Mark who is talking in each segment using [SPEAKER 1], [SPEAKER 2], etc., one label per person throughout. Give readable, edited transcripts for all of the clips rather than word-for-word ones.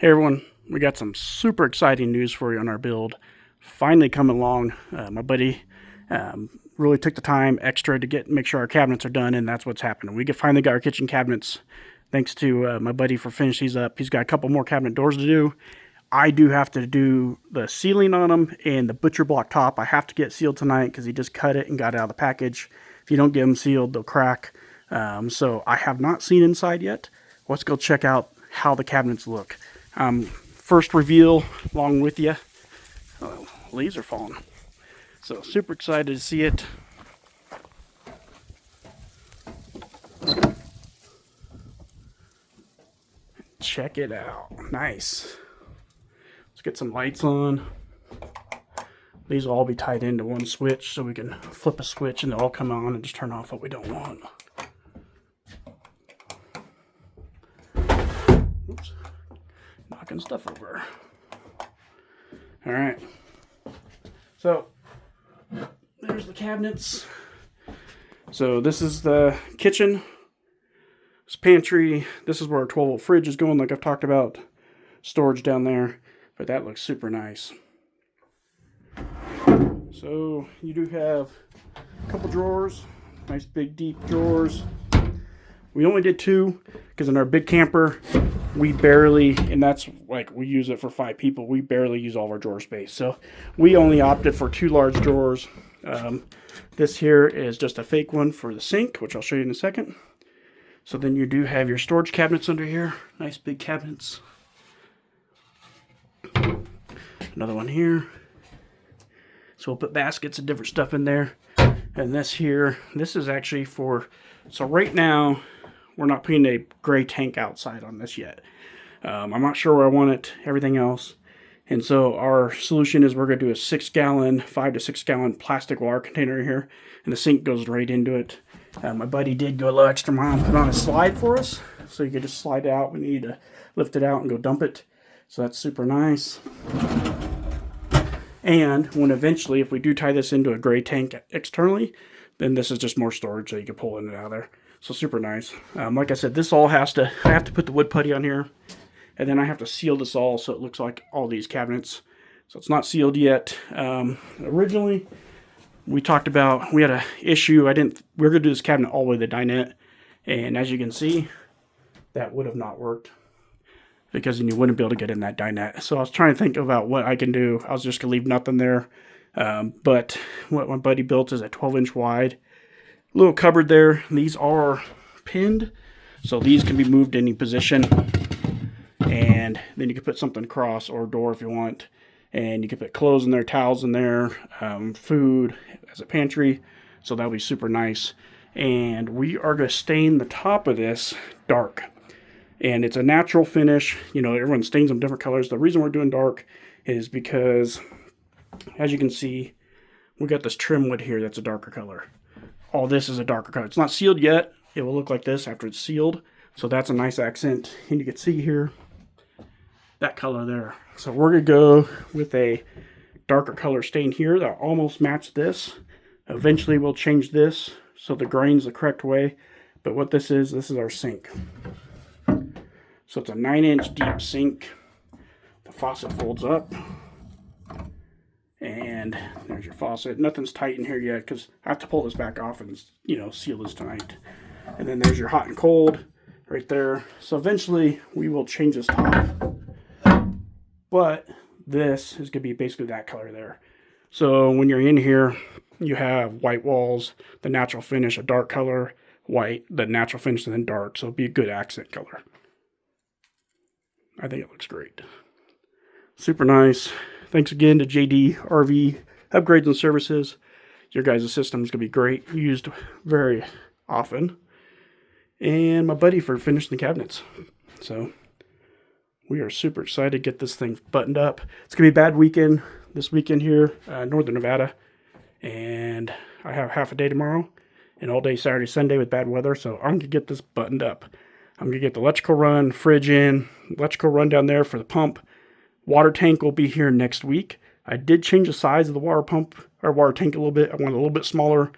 [SPEAKER 1] Hey everyone, we got some super exciting news for you on our build. Finally coming along. My buddy really took the time extra to make sure our cabinets are done, and that's what's happening. We finally got our kitchen cabinets. Thanks to my buddy for finishing these up. He's got a couple more cabinet doors to do. I do have to do the sealing on them, and the butcher block top I have to get sealed tonight because he just cut it and got it out of the package. If you don't get them sealed, they'll crack. So I have not seen inside yet. Let's go check out how the cabinets look. First reveal along with you. Oh, leaves are falling. So super excited to see it. Check it out. Nice. Let's get some lights on. These will all be tied into one switch, so we can flip a switch and they'll all come on and just turn off what we don't want. Oops. Knocking stuff over. All right. So there's the cabinets. So this is the kitchen. This pantry. This is where our 12-volt fridge is going, like I've talked about. Storage down there, but that looks super nice. So you do have a couple drawers, nice big deep drawers. We only did two because in our big camper, we barely, and that's like we use it for 5 people, we barely use all of our drawer space. So we only opted for 2 large drawers. This here is just a fake one for the sink, which I'll show you in a second. So then you do have your storage cabinets under here, nice big cabinets. Another one here. So we'll put baskets and different stuff in there. And this here, this is actually for, so right now, we're not putting a gray tank outside on this yet. I'm not sure where I want it, everything else. And so our solution is we're going to do a 6-gallon, 5 to 6 gallon plastic water container here. And the sink goes right into it. My buddy did go a little extra mile and put on a slide for us. So you could just slide it out when you need to lift it out and go dump it. So that's super nice. And when eventually, if we do tie this into a gray tank externally, then this is just more storage that you can pull in and out of there. So super nice. Like I said, this all I have to put the wood putty on here. And then I have to seal this all so it looks like all these cabinets. So it's not sealed yet. Originally, we talked about, we had an issue. We were going to do this cabinet all the way to the dinette. And as you can see, that would have not worked, because then you wouldn't be able to get in that dinette. So I was trying to think about what I can do. I was just going to leave nothing there. But what my buddy built is a 12-inch wide little cupboard there. These are pinned, so these can be moved in any position. And then you can put something across, or a door if you want. And you can put clothes in there, towels in there, food as a pantry. So that'll be super nice. And we are going to stain the top of this dark. And it's a natural finish. You know, everyone stains them different colors. The reason we're doing dark is because, as you can see, we got this trim wood here that's a darker color. All this is a darker color. It's not sealed yet. It will look like this after it's sealed. So that's a nice accent. And you can see here, that color there. So we're going to go with a darker color stain here that almost match this. Eventually we'll change this so the grain's the correct way. But what this is our sink. So it's a 9-inch deep sink. The faucet folds up. And there's your faucet. Nothing's tight in here yet because I have to pull this back off and, you know, seal this tonight. And then there's your hot and cold right there. So eventually we will change this top. But this is going to be basically that color there. So when you're in here, you have white walls, the natural finish, a dark color, white, the natural finish, and then dark. So it'll be a good accent color. I think it looks great. Super nice. Thanks again to JD RV Upgrades and Services. Your guys' system is going to be great. Used very often. And my buddy for finishing the cabinets. So we are super excited to get this thing buttoned up. It's going to be a bad weekend this weekend here, Northern Nevada. And I have half a day tomorrow and all day Saturday, Sunday with bad weather. So I'm going to get this buttoned up. I'm going to get the electrical run, fridge in, electrical run down there for the pump. Water tank will be here next week. I did change the size of the water pump or water tank a little bit. I want it a little bit smaller.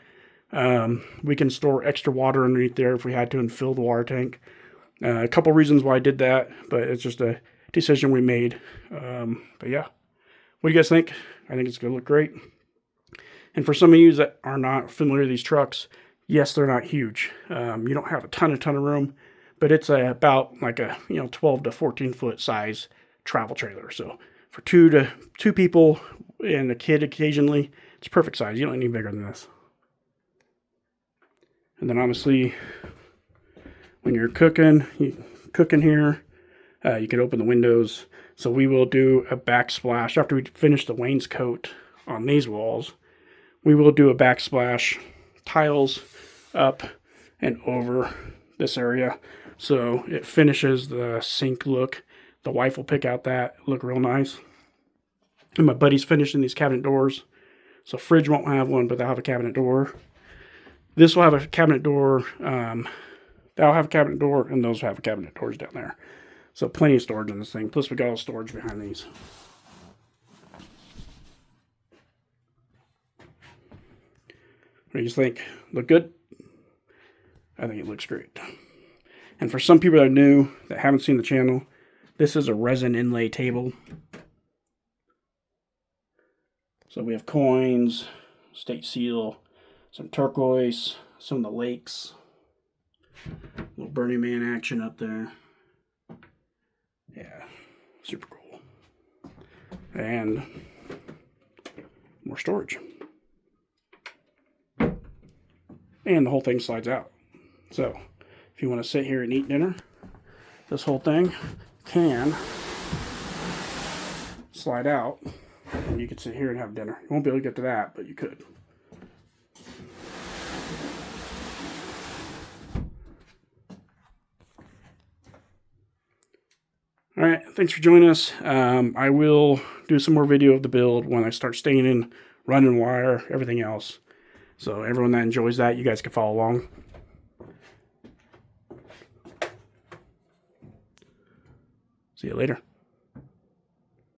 [SPEAKER 1] We can store extra water underneath there if we had to and fill the water tank. A couple reasons why I did that, but it's just decision we made. But yeah, what do you guys think? I think it's going to look great. And for some of you that are not familiar with these trucks, yes, they're not huge. You don't have a ton of room, but it's about like a 12 to 14 foot size travel trailer. So for two people and a kid occasionally, it's perfect size. You don't need bigger than this. And then obviously, when you're cooking here, you can open the windows. So we will do a backsplash after we finish the wainscot on these walls. We will do a backsplash tiles up and over this area, so it finishes the sink look. The wife will pick out that look real nice. And my buddy's finishing these cabinet doors. So fridge won't have one, but they'll have a cabinet door. This will have a cabinet door. That'll have a cabinet door, and those will have cabinet doors down there. So plenty of storage in this thing. Plus we got all storage behind these. What do you think? Look good? I think it looks great. And for some people that are new, that haven't seen the channel, this is a resin inlay table. So we have coins, state seal, some turquoise, some of the lakes. Little Burning Man action up there. Yeah, super cool. And more storage. And the whole thing slides out. So if you want to sit here and eat dinner, this whole thing can slide out, and you can sit here and have dinner. You won't be able to get to that, but you could. All right, thanks for joining us. I will do some more video of the build when I start staining, running wire, everything else. So everyone that enjoys that, you guys can follow along. See you later.